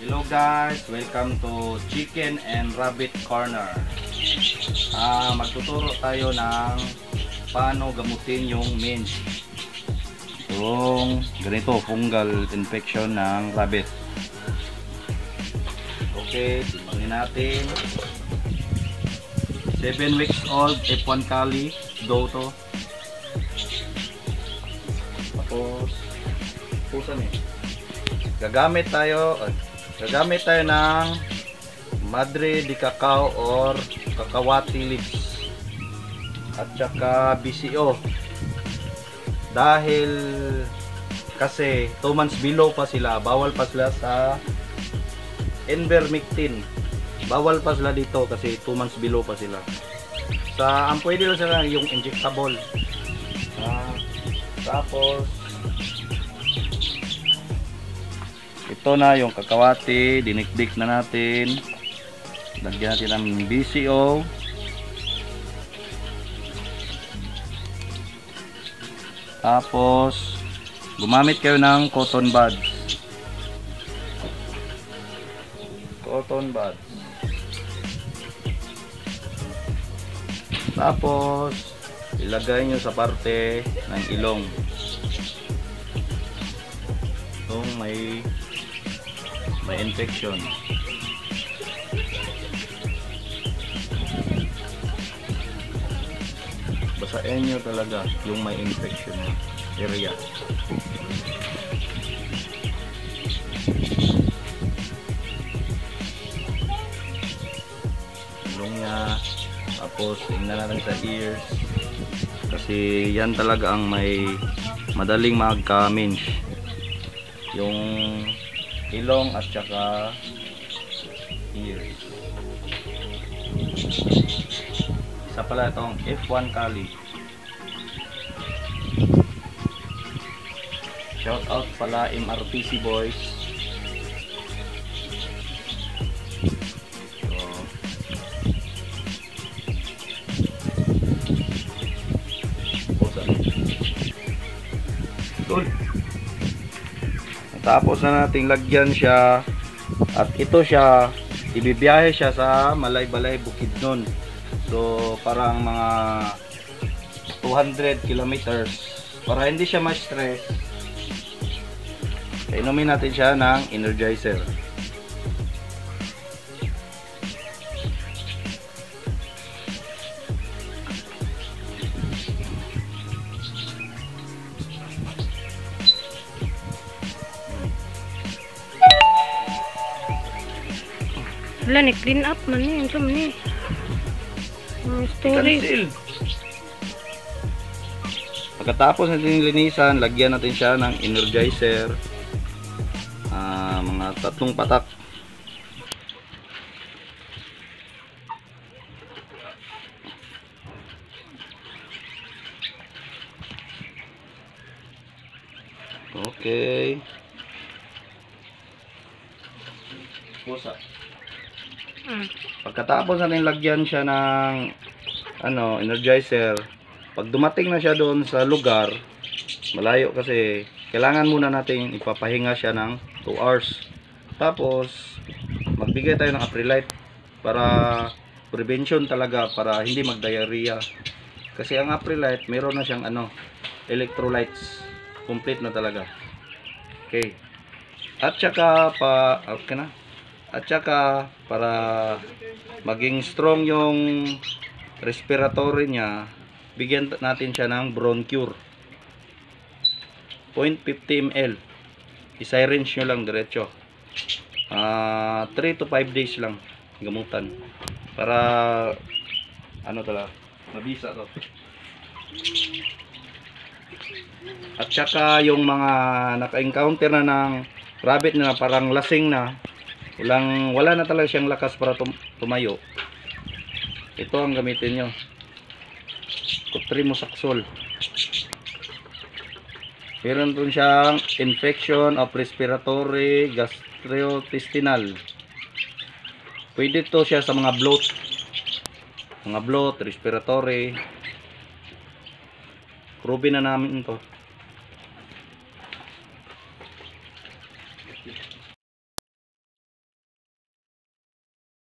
Hello guys, welcome to Chicken and Rabbit Corner. Magtuturo tayo ng paano gamutin yung mange. Yung ganito, fungal infection ng rabbit. Okay, timbangin natin. 7 weeks old F1 Cali doe to. Tapos pusan gagamit tayo ng Madre de Cacao or Cacahuate leaves at saka BCO dahil kasi 2 months below pa sila, bawal pa sila sa Ivermectin, bawal pa sila dito kasi 2 months below pa sila. Ang pwede lang sila yung injectable. Tapos ito na yung cacahuate, dinikdik na natin. Lagyan natin ng BCO. Tapos gumamit kayo ng cotton buds. Tapos ilagay nyo sa parte ng ilong. Itong may infection. Basahin nyo talaga yung may infection area. Ilong niya. Tapos tingnan natin sa ears. Kasi yan talaga ang may madaling magka-mange. Yung ilong at saka ears. Isa pala itong F1 Cali. Shout out pala MRTC boys. Cool. Tapos na nating lagyan siya at ito siya, ibibiyahe siya sa Malay-Balay, Bukidnon. So parang mga 200 kilometers. Para hindi siya ma-stress, inumin natin siya ng Energizer. Wala ni clean up man ni, unsa man ni? Story. Cancel. Pagkatapos natin linisan, lagyan natin siya ng Energizer. Mga 3 patak. Okay. Pusa. Pagkatapos natin lagyan siya ng Energizer, pag dumating na siya doon sa lugar, malayo kasi, kailangan muna natin ipapahinga siya ng 2 hours. Tapos magbigay tayo ng Aprilite para prevention talaga, para hindi mag-diarrhea. Kasi ang Aprilite, meron na siyang electrolytes, complete na talaga. Okay. At saka para maging strong yung respiratory niya, bigyan natin siya ng Broncure 0.50 ml. I-syringe nyo lang diretso. 3 to 5 days lang gamutan para talaga mabisa to. At saka yung mga naka-encounter na ng rabbit na parang lasing na, wala na talaga siyang lakas para tumayo, ito ang gamitin nyo, Cotrimoxazole. Meron dun siyang infection of respiratory, gastrointestinal. Pwede to siya sa mga bloat, respiratory. Probe na namin to.